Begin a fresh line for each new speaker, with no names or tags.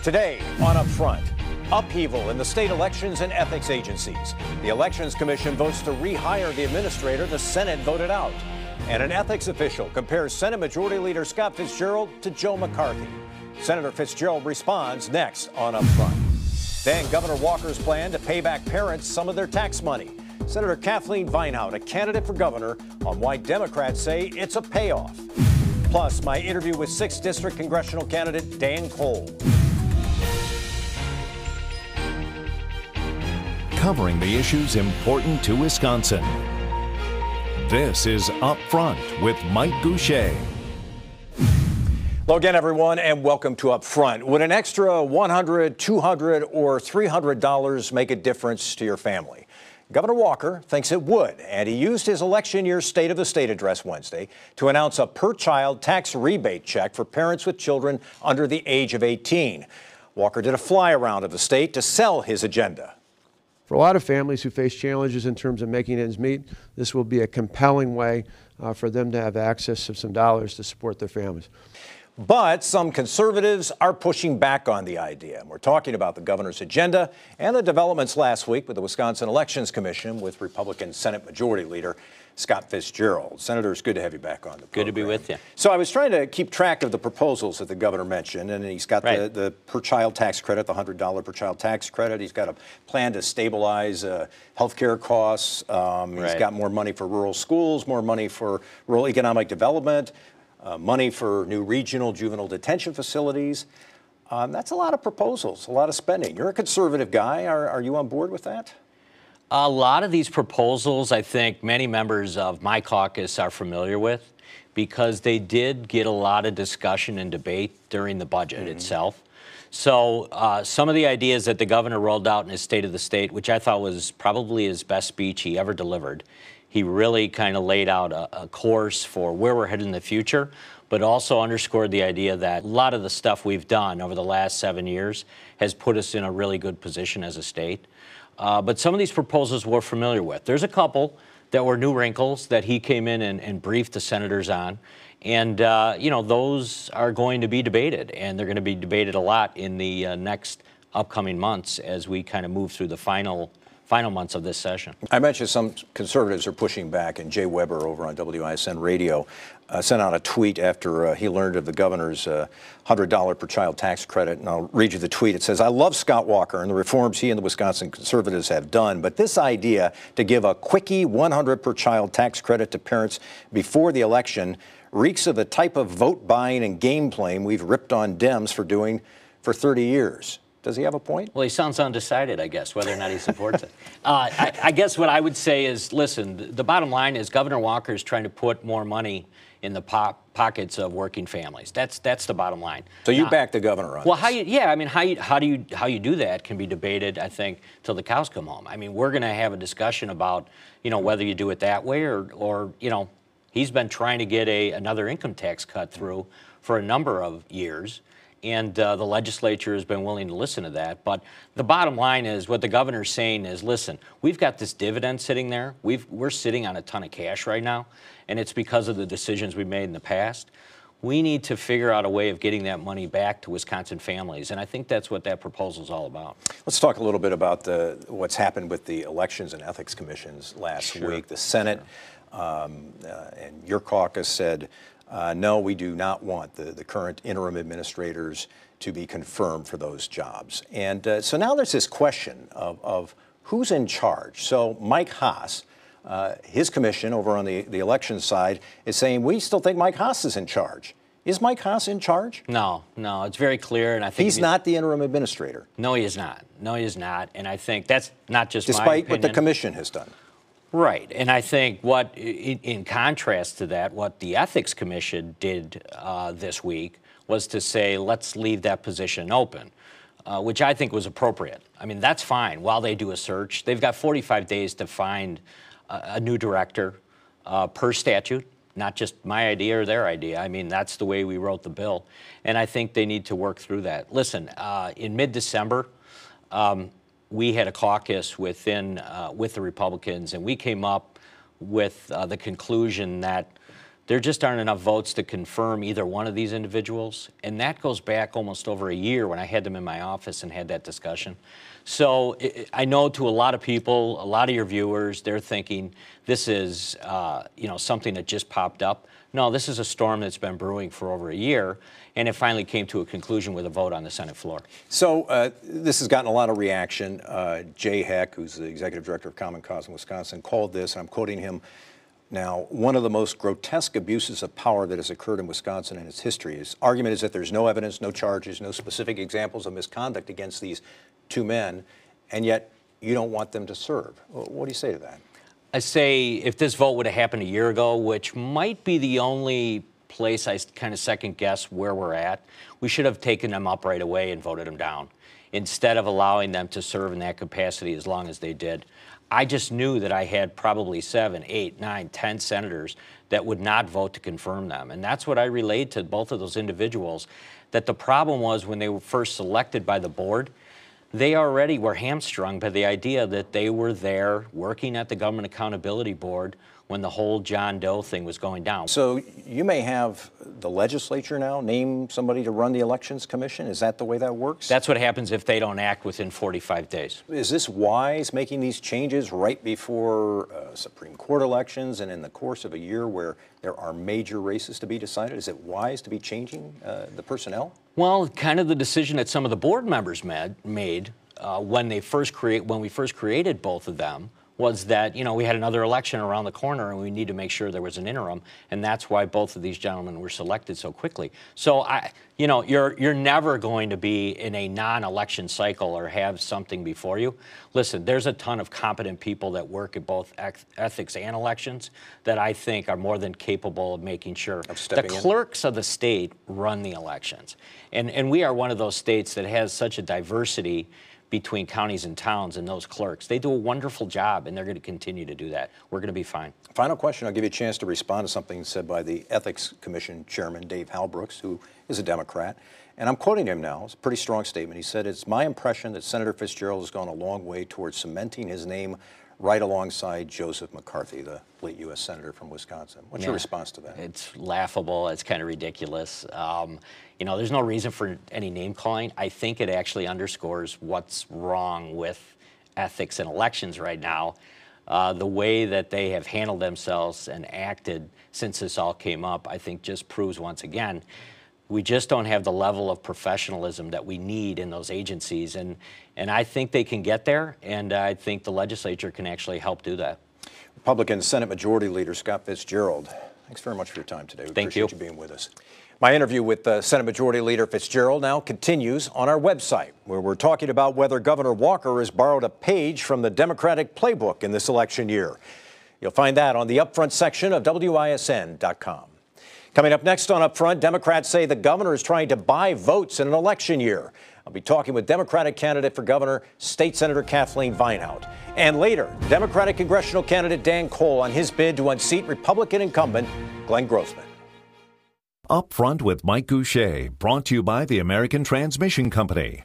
Today on Upfront, upheaval in the state elections and ethics agencies. The Elections Commission votes to rehire the administrator the Senate voted out. And an ethics official compares Senate Majority Leader Scott Fitzgerald to Joe McCarthy. Senator Fitzgerald responds next on Upfront. Then Governor Walker's plan to pay back parents some of their tax money. Senator Kathleen Vinehout, a candidate for governor, on why Democrats say it's a payoff. Plus, my interview with 6th District congressional candidate Dan Cole.
Covering the issues important to Wisconsin. This is Upfront with Mike Goucher.
Hello again, everyone, and welcome to Upfront. Would an extra $100, $200, or $300 make a difference to your family? Governor Walker thinks it would, and he used his election year State of the State address Wednesday to announce a per-child tax rebate check for parents with children under the age of 18. Walker did a fly-around of the state to sell his agenda.
For a lot of families who face challenges in terms of making ends meet, this will be a compelling way for them to have access to some dollars to support their families.
But some conservatives are pushing back on the idea. And we're talking about the governor's agenda and the developments last week with the Wisconsin Elections Commission with Republican Senate Majority Leader Scott Fitzgerald. Senator, it's good to have you back on the program.
Good to be with you.
So I was trying to keep track of the proposals that the governor mentioned, and he's got the per-child tax credit, the $100 per-child tax credit. He's got a plan to stabilize health care costs. He's got more money for rural schools, more money for rural economic development, money for new regional juvenile detention facilities. That's a lot of proposals, a lot of spending. You're a conservative guy. Are you on board with that?
A lot of these proposals, I think many members of my caucus are familiar with because they did get a lot of discussion and debate during the budget itself. So some of the ideas that the governor rolled out in his State of the State, which I thought was probably his best speech he ever delivered, he really kind of laid out a course for where we're headed in the future, but also underscored the idea that a lot of the stuff we've done over the last 7 years has put us in a really good position as a state. But some of these proposals we're familiar with. There's a couple that were new wrinkles that he came in and briefed the senators on. And, those are going to be debated, and they're going to be debated a lot in the next upcoming months as we kind of move through the final months of this session.
I mentioned some conservatives are pushing back, and Jay Weber over on WISN Radio sent out a tweet after he learned of the governor's $100 per child tax credit, and I'll read you the tweet. It says, "I love Scott Walker and the reforms he and the Wisconsin conservatives have done, but this idea to give a quickie $100 per child tax credit to parents before the election reeks of the type of vote buying and game playing we've ripped on Dems for doing for 30 years. Does he have a point?
Well, he sounds undecided, I guess, whether or not he supports it. I guess what I would say is, listen, the bottom line is Governor Walker is trying to put more money in the pockets of working families. That's the bottom line.
So you back the governor on
well,
this?
how do you do that can be debated, I think, till the cows come home. I mean, we're going to have a discussion about, whether you do it that way or he's been trying to get another income tax cut through for a number of years. And the legislature has been willing to listen to that. But the bottom line is what the governor's saying is, listen, we've got this dividend sitting there. We're sitting on a ton of cash right now, and it's because of the decisions we made in the past. We need to figure out a way of getting that money back to Wisconsin families, and I think that's what that proposal is all about.
Let's talk a little bit about what's happened with the Elections and Ethics Commissions last week. The Senate and your caucus said, no, we do not want the current interim administrators to be confirmed for those jobs. And so now there's this question of who's in charge. So Mike Haas, his commission over on the election side, is saying we still think Mike Haas is in charge. Is Mike Haas in charge?
No, it's very clear. And I think
he's not the interim administrator.
No, he is not. No, he is not. And I think that's not just my
opinion. Despite what the commission has done.
Right, and I think in contrast to that, what the Ethics Commission did this week was to say, let's leave that position open, which I think was appropriate. I mean, that's fine while they do a search. They've got 45 days to find a new director per statute, not just my idea or their idea. I mean, that's the way we wrote the bill, and I think they need to work through that. Listen, in mid-December, we had a caucus with the Republicans, and we came up with the conclusion that there just aren't enough votes to confirm either one of these individuals. And that goes back almost over a year when I had them in my office and had that discussion. So I know to a lot of people, a lot of your viewers, they're thinking this is something that just popped up. No, this is a storm that's been brewing for over a year, and it finally came to a conclusion with a vote on the Senate floor.
So this has gotten a lot of reaction. Jay Heck, who's the executive director of Common Cause in Wisconsin, called this, and I'm quoting him now, one of the most grotesque abuses of power that has occurred in Wisconsin in its history. His argument is that there's no evidence, no charges, no specific examples of misconduct against these two men, and yet you don't want them to serve. What do you say to that?
I say if this vote would have happened a year ago, which might be the only place I kind of second guess where we're at, we should have taken them up right away and voted them down instead of allowing them to serve in that capacity as long as they did. I just knew that I had probably 7, 8, 9, 10 senators that would not vote to confirm them. And that's what I relayed to both of those individuals, that the problem was when they were first selected by the board, they already were hamstrung by the idea that they were there working at the Government Accountability Board when the whole John Doe thing was going down.
So you may have the legislature now name somebody to run the Elections Commission? Is that the way that works?
That's what happens if they don't act within 45 days.
Is this wise, making these changes right before Supreme Court elections and in the course of a year where there are major races to be decided? Is it wise to be changing the personnel?
Well, kind of the decision that some of the board members made when we first created both of them was that, we had another election around the corner and we need to make sure there was an interim, and that's why both of these gentlemen were selected so quickly. So you're never going to be in a non-election cycle or have something before you. Listen, there's a ton of competent people that work at both ethics and elections that I think are more than capable of making sure. The clerks of the state run the elections, and we are one of those states that has such a diversity between counties and towns and those clerks. They do a wonderful job, and they're going to continue to do that. We're going to be fine.
Final question. I'll give you a chance to respond to something said by the Ethics Commission Chairman, Dave Halbrooks, who is a Democrat. And I'm quoting him now. It's a pretty strong statement. He said, "It's my impression that Senator Fitzgerald has gone a long way towards cementing his name right alongside Joseph McCarthy, the late U.S. Senator from Wisconsin." What's your response to that?
It's laughable. It's kind of ridiculous. There's no reason for any name calling. I think it actually underscores what's wrong with ethics and elections right now. The way that they have handled themselves and acted since this all came up, I think just proves once again, we just don't have the level of professionalism that we need in those agencies. And I think they can get there, and I think the legislature can actually help do that.
Republican Senate Majority Leader Scott Fitzgerald, thanks very much for your time today. We appreciate you being with us. My interview with Senate Majority Leader Fitzgerald now continues on our website, where we're talking about whether Governor Walker has borrowed a page from the Democratic playbook in this election year. You'll find that on the Upfront section of WISN.com. Coming up next on Upfront, Democrats say the governor is trying to buy votes in an election year. I'll be talking with Democratic candidate for governor, State Senator Kathleen Vinehout. And later, Democratic congressional candidate Dan Cole on his bid to unseat Republican incumbent Glenn Grothman.
Upfront with Mike Goucher, brought to you by the American Transmission Company.